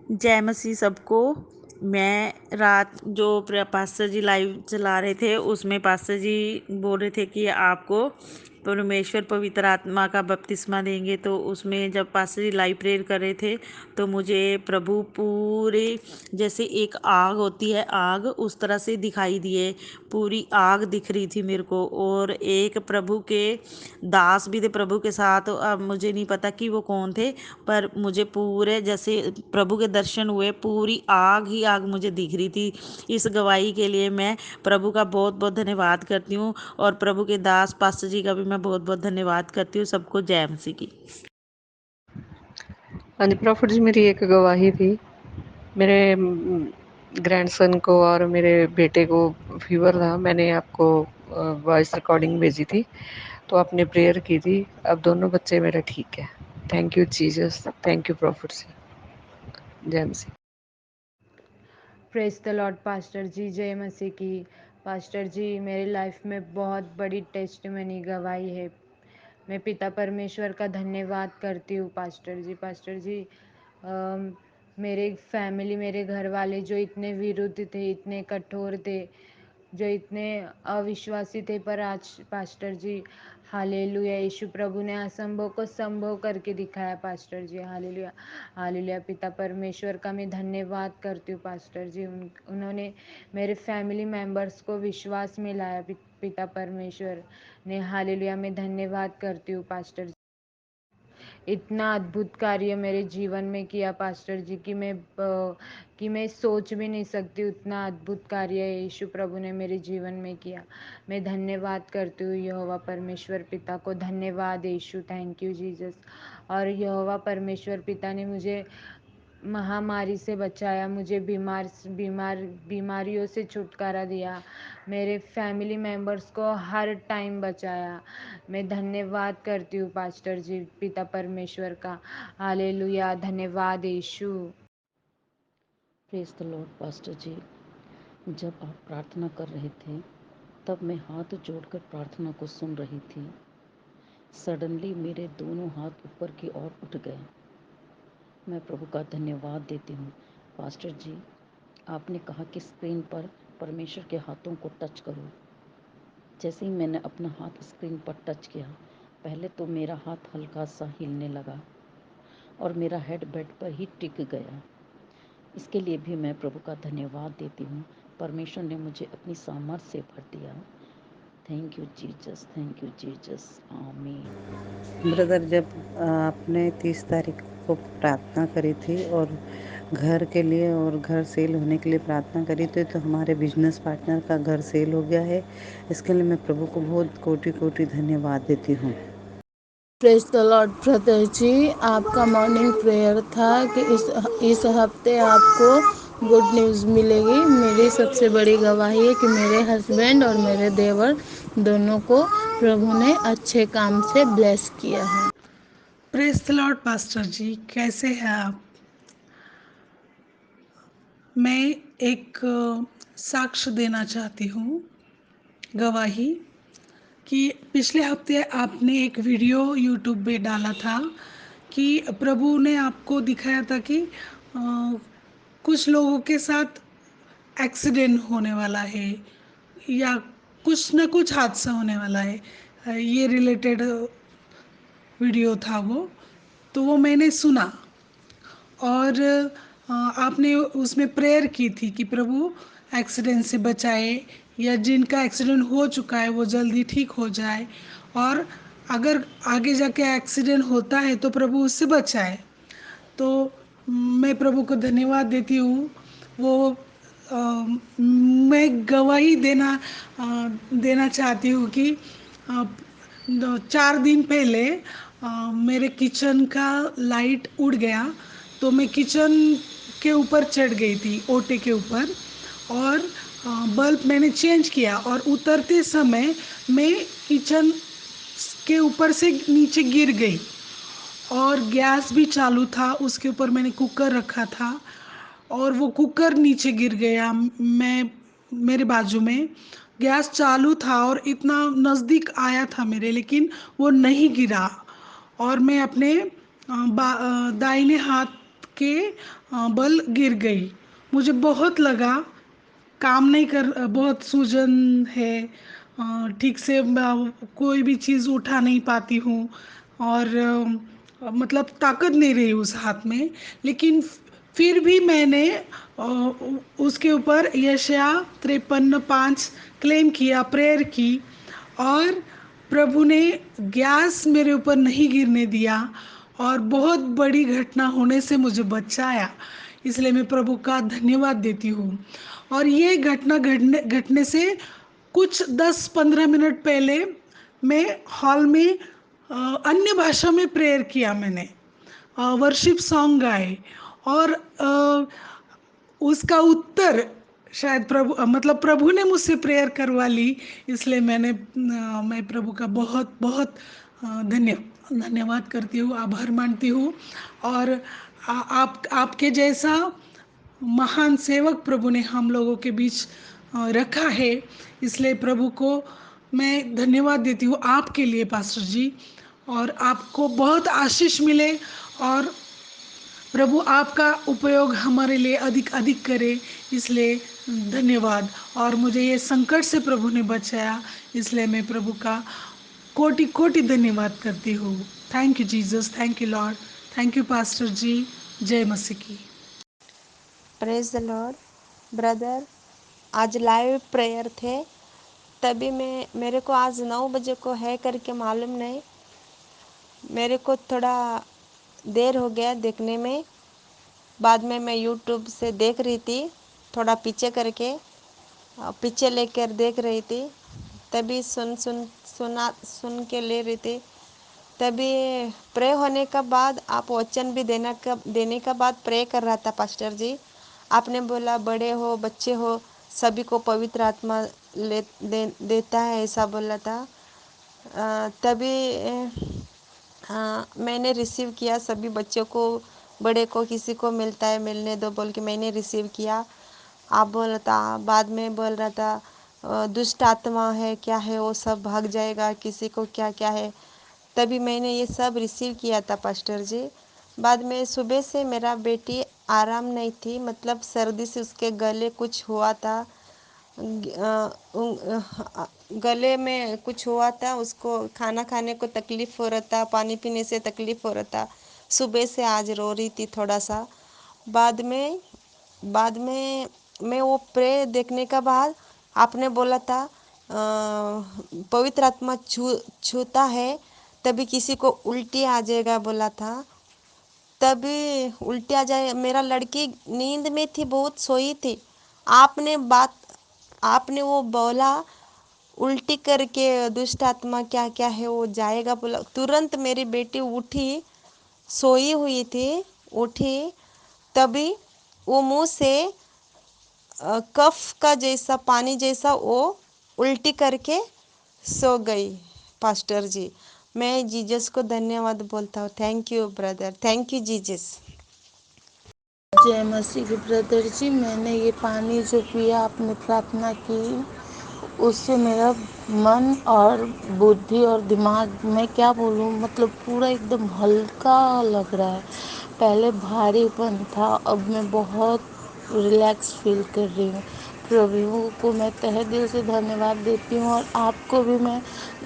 जय मसीह सबको। मैं रात जो पास्टर जी लाइव चला रहे थे उसमें पास्टर जी बोल रहे थे कि आपको परमेश्वर पवित्र आत्मा का बपतिस्मा देंगे, तो उसमें जब पास्टर जी लाइव प्रेयर कर रहे थे तो मुझे प्रभु पूरे जैसे एक आग होती है, आग उस तरह से दिखाई दिए। पूरी आग दिख रही थी मेरे को, और एक प्रभु के दास भी थे प्रभु के साथ। अब मुझे नहीं पता कि वो कौन थे, पर मुझे पूरे जैसे प्रभु के दर्शन हुए, पूरी आग ही आग मुझे दिख रही थी। इस गवाही के लिए मैं प्रभु का बहुत बहुत धन्यवाद करती हूँ, और प्रभु के दास पास्टर जी का भी मैं बहुत बहुत धन्यवाद करती हूँ। सबको जय मसीह की। हाँ जी प्रॉफिट जी, मेरी एक गवाही थी। मेरे ग्रैंडसन को और मेरे बेटे को फीवर था। मैंने आपको वॉइस रिकॉर्डिंग भेजी थी, तो आपने प्रेयर की थी। अब दोनों बच्चे मेरे ठीक है। Thank you Jesus, thank you prophet ji. जय Masih. Praise the lord pastor ji, जय मसीह की। पास्टर जी, मेरी लाइफ में बहुत बड़ी टेस्टिमनी गवाही है। मैं पिता परमेश्वर का धन्यवाद करती हूँ पास्टर जी। पास्टर जी, मेरे फैमिली, मेरे घर वाले जो इतने विरुद्ध थे, इतने कठोर थे, जो इतने अविश्वासी थे, पर आज पास्टर जी हालेलुया, यीशु प्रभु ने असंभव को संभव करके दिखाया पास्टर जी। Hallelujah hallelujah. पिता परमेश्वर का मैं धन्यवाद करती हूँ पास्टर जी। उन्होंने मेरे फैमिली मेंबर्स को विश्वास में लाया पिता परमेश्वर ने। हालेलुया, मैं धन्यवाद करती हूँ पास्टर जी। इतना अद्भुत कार्य मेरे जीवन में किया पास्टर जी कि मैं सोच भी नहीं सकती, उतना अद्भुत कार्य यीशु प्रभु ने मेरे जीवन में किया। मैं धन्यवाद करती हूँ यहोवा परमेश्वर पिता को। धन्यवाद यीशु, थैंक यू जीसस। और यहोवा परमेश्वर पिता ने मुझे महामारी से बचाया, मुझे बीमारियों से छुटकारा दिया, मेरे फैमिली मेंबर्स को हर टाइम बचाया। मैं धन्यवाद करती हूँ पास्टर जी पिता परमेश्वर का। हालेलुया, धन्यवाद यीशु। प्रेज द लॉर्ड पास्टर जी, जब आप प्रार्थना कर रहे थे तब मैं हाथ जोड़कर प्रार्थना को सुन रही थी। सडनली मेरे दोनों हाथ ऊपर की ओर उठ गए। मैं प्रभु का धन्यवाद देती हूँ। पास्टर जी, आपने कहा कि स्क्रीन पर परमेश्वर के हाथों को टच करो। जैसे ही मैंने अपना हाथ स्क्रीन पर टच किया, पहले तो मेरा हाथ हल्का सा हिलने लगा और मेरा हेड बेड पर ही टिक गया। इसके लिए भी मैं प्रभु का धन्यवाद देती हूँ। परमेश्वर ने मुझे अपनी सामर्थ्य से भर दिया। Thank you Jesus, thank you Jesus, आमीन। ब्रदर, जब आपने 30 तारीख को प्रार्थना करी थी और घर के लिए और घर सेल होने के लिए प्रार्थना करी थी, तो हमारे बिजनेस पार्टनर का घर सेल हो गया है। इसके लिए मैं प्रभु को बहुत कोटि कोटि धन्यवाद देती हूँ। प्रेज द लॉर्ड ब्रदर जी, आपका मॉर्निंग प्रेयर था कि इस हफ्ते आपको गुड न्यूज़ मिलेगी। मेरी सबसे बड़ी गवाही है कि मेरे हस्बैंड और मेरे देवर दोनों को प्रभु ने अच्छे काम से ब्लेस किया है। प्रेज द लॉर्ड पास्टर जी, कैसे हैं आप? मैं एक साक्ष्य देना चाहती हूँ, गवाही, कि पिछले हफ्ते आपने एक वीडियो यूट्यूब पे डाला था कि प्रभु ने आपको दिखाया था कि कुछ लोगों के साथ एक्सीडेंट होने वाला है या कुछ ना कुछ हादसा होने वाला है। ये रिलेटेड वीडियो था वो, तो वो मैंने सुना और आपने उसमें प्रेयर की थी कि प्रभु एक्सीडेंट से बचाए, या जिनका एक्सीडेंट हो चुका है वो जल्दी ठीक हो जाए, और अगर आगे जाके एक्सीडेंट होता है तो प्रभु उससे बचाए। तो मैं प्रभु को धन्यवाद देती हूँ। वो मैं गवाही देना चाहती हूँ कि 4 दिन पहले मेरे किचन का लाइट उड़ गया, तो मैं किचन के ऊपर चढ़ गई थी, ओटे के ऊपर, और बल्ब मैंने चेंज किया और उतरते समय मैं किचन के ऊपर से नीचे गिर गई, और गैस भी चालू था, उसके ऊपर मैंने कुकर रखा था और वो कुकर नीचे गिर गया। मेरे बाजू में गैस चालू था और इतना नज़दीक आया था मेरे, लेकिन वो नहीं गिरा। और मैं अपने दाहिने हाथ के बल गिर गई। मुझे बहुत लगा काम नहीं कर, बहुत सूजन है, ठीक से कोई भी चीज़ उठा नहीं पाती हूँ और मतलब ताकत नहीं रही उस हाथ में। लेकिन फिर भी मैंने उसके ऊपर यशाया 53:5 क्लेम किया, प्रेयर की, और प्रभु ने गैस मेरे ऊपर नहीं गिरने दिया और बहुत बड़ी घटना होने से मुझे बचाया। इसलिए मैं प्रभु का धन्यवाद देती हूँ। और ये घटना घटने से कुछ 10-15 मिनट पहले मैं हॉल में अन्य भाषा में प्रेयर किया, मैंने वर्शिप सॉन्ग गाए और उसका उत्तर शायद प्रभु, मतलब प्रभु ने मुझसे प्रेयर करवा ली। इसलिए मैं प्रभु का बहुत बहुत धन्यवाद करती हूँ, आभार मानती हूँ। और आपके जैसा महान सेवक प्रभु ने हम लोगों के बीच रखा है, इसलिए प्रभु को मैं धन्यवाद देती हूँ आपके लिए पास्टर जी। और आपको बहुत आशीष मिले और प्रभु आपका उपयोग हमारे लिए अधिक अधिक करे, इसलिए धन्यवाद। और मुझे ये संकट से प्रभु ने बचाया, इसलिए मैं प्रभु का कोटि कोटि धन्यवाद करती हूँ। Thank you Jesus, thank you lord, thank you pastor ji. जय मसीह की। Praise the lord brother. आज लाइव प्रेयर थे, तभी मेरे को आज 9 बजे को है करके मालूम नहीं, मेरे को थोड़ा देर हो गया देखने में। बाद में मैं यूट्यूब से देख रही थी, थोड़ा पीछे करके पीछे लेकर देख रही थी, तभी सुन के ले रही थी। तभी प्रे होने का बाद आप वचन भी देने का बाद प्रे कर रहा था पास्टर जी। आपने बोला बड़े हो बच्चे हो सभी को पवित्र आत्मा देता है, ऐसा बोला था। तभी मैंने रिसीव किया, सभी बच्चों को बड़े को किसी को मिलता है मिलने दो बोल के मैंने रिसीव किया। आप बोल रहा था, बाद में बोल रहा था दुष्ट आत्मा है क्या है वो सब भाग जाएगा, किसी को क्या क्या है, तभी मैंने ये सब रिसीव किया था पास्टर जी। बाद में सुबह से मेरा बेटी आराम नहीं थी, मतलब सर्दी से उसके गले कुछ हुआ था, गले में कुछ हुआ था, उसको खाना खाने को तकलीफ़ हो रहा था, पानी पीने से तकलीफ़ हो रहा था। सुबह से आज रो रही थी थोड़ा सा। बाद में मैं वो प्रे देखने का बाद आपने बोला था पवित्र आत्मा छूता है तभी किसी को उल्टी आ जाएगा बोला था, तभी उल्टी आ जाए। मेरा लड़की नींद में थी, बहुत सोई थी, आपने वो बोला उल्टी करके दुष्ट आत्मा क्या क्या है वो जाएगा बोला, तुरंत मेरी बेटी उठी, सोई हुई थी, उठी, तभी वो मुंह से कफ का जैसा पानी जैसा वो उल्टी करके सो गई पास्टर जी। मैं जीसस को धन्यवाद बोलता हूँ। Thank you brother, thank you Jesus. जय मसीह के ब्रदर जी, मैंने ये पानी जो पिया, आपने प्रार्थना की, उससे मेरा मन और बुद्धि और दिमाग, मैं क्या बोलूँ, मतलब पूरा एकदम हल्का लग रहा है। पहले भारीपन था, अब मैं बहुत रिलैक्स फील कर रही हूँ। प्रभु को मैं तहे दिल से धन्यवाद देती हूँ और आपको भी मैं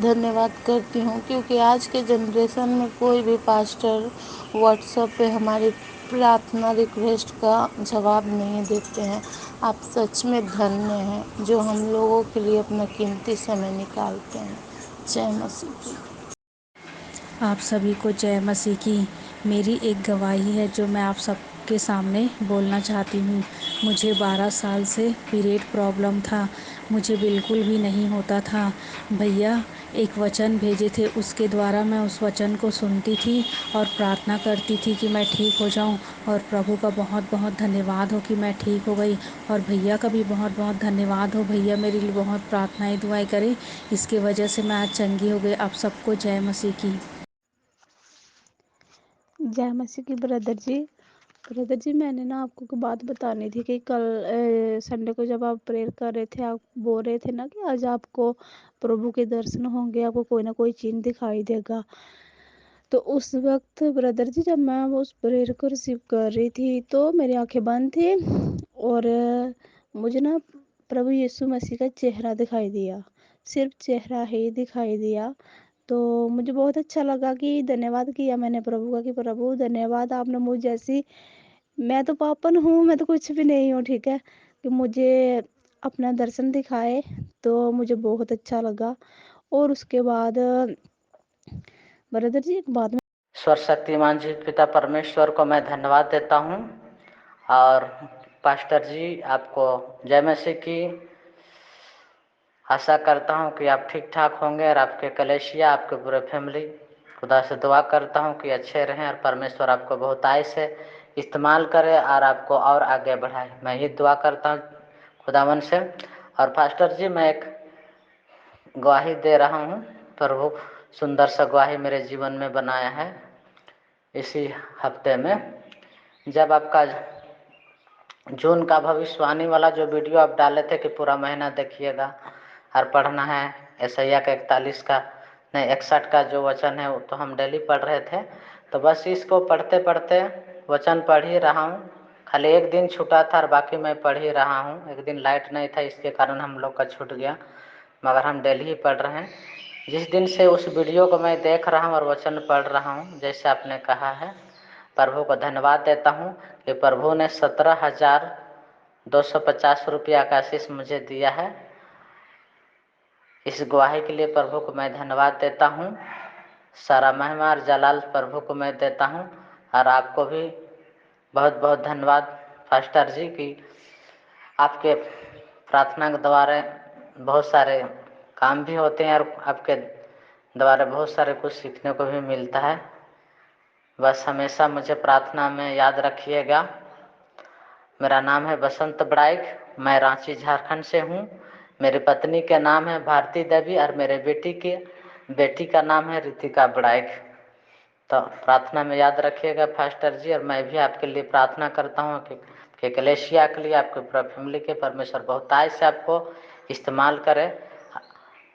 धन्यवाद करती हूँ, क्योंकि आज के जनरेशन में कोई भी पास्टर व्हाट्सएप पे हमारी प्रार्थना रिक्वेस्ट का जवाब नहीं देते हैं। आप सच में धन्य हैं जो हम लोगों के लिए अपना कीमती समय निकालते हैं। जय मसीह की। आप सभी को जय मसीह की। मेरी एक गवाही है जो मैं आप सबके सामने बोलना चाहती हूँ। मुझे 12 साल से पीरियड प्रॉब्लम था, मुझे बिल्कुल भी नहीं होता था। भैया एक वचन भेजे थे, उसके द्वारा मैं उस वचन को सुनती थी और प्रार्थना करती थी कि मैं ठीक हो जाऊं, और प्रभु का बहुत बहुत धन्यवाद हो कि मैं ठीक हो गई। और भैया का भी बहुत बहुत धन्यवाद हो, भैया मेरे लिए बहुत प्रार्थनाएं दुआएं करे, इसकी वजह से मैं आज चंगी हो गई। आप सबको जय मसीह की। जय मसीह की ब्रदर जी मैंने ना आपको एक बात बतानी थी कि कल संडे को जब आप प्रेयर कर रहे थे, आप बोल रहे थे ना कि आज आपको प्रभु के दर्शन होंगे, आपको कोई ना कोई चिन्ह दिखाई देगा। तो उस वक्त ब्रदर जी जब मैं उस प्रेयर को रिसीव कर रही थी तो मेरी आंखें बंद थी और मुझे ना प्रभु यीशु मसीह का चेहरा दिखाई दिया, सिर्फ चेहरा ही दिखाई दिया। तो मुझे बहुत अच्छा लगा कि धन्यवाद किया मैंने प्रभु का कि प्रभु धन्यवाद, आपने मुझ जैसी, मैं तो पापन हूँ, मैं तो कुछ भी नहीं हूँ, ठीक है, कि मुझे अपना दर्शन दिखाए। तो मुझे बहुत अच्छा लगा। और उसके बाद ब्रदर जी एक बात सर्वशक्तिमान जी पिता परमेश्वर को मैं धन्यवाद देता हूँ और पास्टर जी आपको जय मसीह की। आशा करता हूँ कि आप ठीक ठाक होंगे और आपके कलेशिया, आपके पूरे फैमिली, खुदा से दुआ करता हूँ कि अच्छे रहें और परमेश्वर आपको बहुत आय से इस्तेमाल करे और आपको और आगे बढ़ाए। मैं ये दुआ करता हूँ खुदावन से। और पास्टर जी मैं एक गवाही दे रहा हूँ, प्रभु सुंदर सा गवाही मेरे जीवन में बनाया है इसी हफ्ते में। जब आपका जून का भविष्यवाणी वाला जो वीडियो आप डाले थे कि पूरा महीना देखिएगा और पढ़ना है यशायाह का 41 का नहीं 61 का जो वचन है वो तो हम डेली पढ़ रहे थे। तो बस इसको पढ़ते पढ़ते वचन पढ़ ही रहा हूँ। खाली एक दिन छूटा था और बाकी मैं पढ़ ही रहा हूँ। एक दिन लाइट नहीं था इसके कारण हम लोग का छूट गया, मगर हम डेली ही पढ़ रहे हैं। जिस दिन से उस वीडियो को मैं देख रहा हूँ और वचन पढ़ रहा हूँ जैसे आपने कहा है, प्रभु को धन्यवाद देता हूँ कि प्रभु ने 17,250 रुपया का आशीष मुझे दिया है। इस गवाही के लिए प्रभु को मैं धन्यवाद देता हूँ। सारा महिमा और जलाल प्रभु को मैं देता हूँ और आपको भी बहुत बहुत धन्यवाद पास्टर जी की आपके प्रार्थना के द्वारा बहुत सारे काम भी होते हैं और आपके द्वारा बहुत सारे कुछ सीखने को भी मिलता है। बस हमेशा मुझे प्रार्थना में याद रखिएगा। मेरा नाम है बसंत बड़ाइक, मैं रांची झारखंड से हूँ। मेरी पत्नी का नाम है भारती देवी और मेरे बेटी का नाम है रितिका बड़ाइक। तो प्रार्थना में याद रखिएगा पास्टर जी। और मैं भी आपके लिए प्रार्थना करता हूँ कि कलेशिया के लिए, आपके पूरा फैमिली के परमेश्वर बहुत आय से आपको इस्तेमाल करे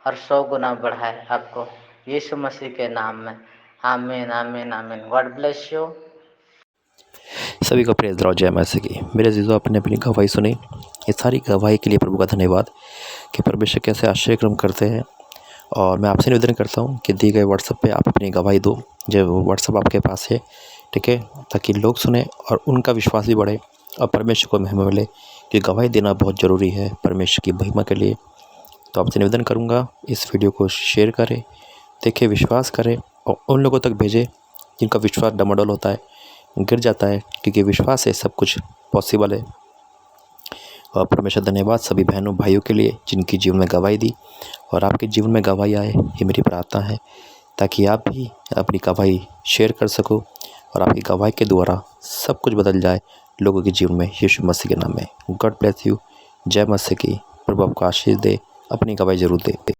और 100 गुना बढ़ाए आपको, यीशु मसीह के नाम में। आमीन आमीन आमीन। God bless you. सभी को प्रेज दो, जय मसीह की। मेरे अजीजों, अपने अपनी गवाही सुनी। ये सारी गवाही के लिए प्रभु का धन्यवाद कि परमेश्वर कैसे आश्चर्यक्रम करते हैं। और मैं आपसे निवेदन करता हूँ कि दिए गए व्हाट्सएप पे आप अपनी गवाही दो, जो व्हाट्सएप आपके पास है, ठीक है, ताकि लोग सुने और उनका विश्वास भी बढ़े और परमेश्वर को महिमा मिले, कि गवाही देना बहुत ज़रूरी है परमेश्वर की महिमा के लिए। तो आपसे निवेदन करूँगा इस वीडियो को शेयर करें, देखें, विश्वास करें और उन लोगों तक भेजें जिनका विश्वास डमाडोल होता है, गिर जाता है, क्योंकि विश्वास से सब कुछ पॉसिबल है। और परमेश्वर धन्यवाद सभी बहनों भाइयों के लिए जिनकी जीवन में गवाही दी, और आपके जीवन में गवाही आए ये मेरी प्रार्थना है, ताकि आप भी अपनी गवाही शेयर कर सको और आपकी गवाही के द्वारा सब कुछ बदल जाए लोगों के जीवन में, यीशु मसीह के नाम में। God bless you. जय मसीह की। प्रभु आपको आशीष दे। अपनी गवाही जरूर दे।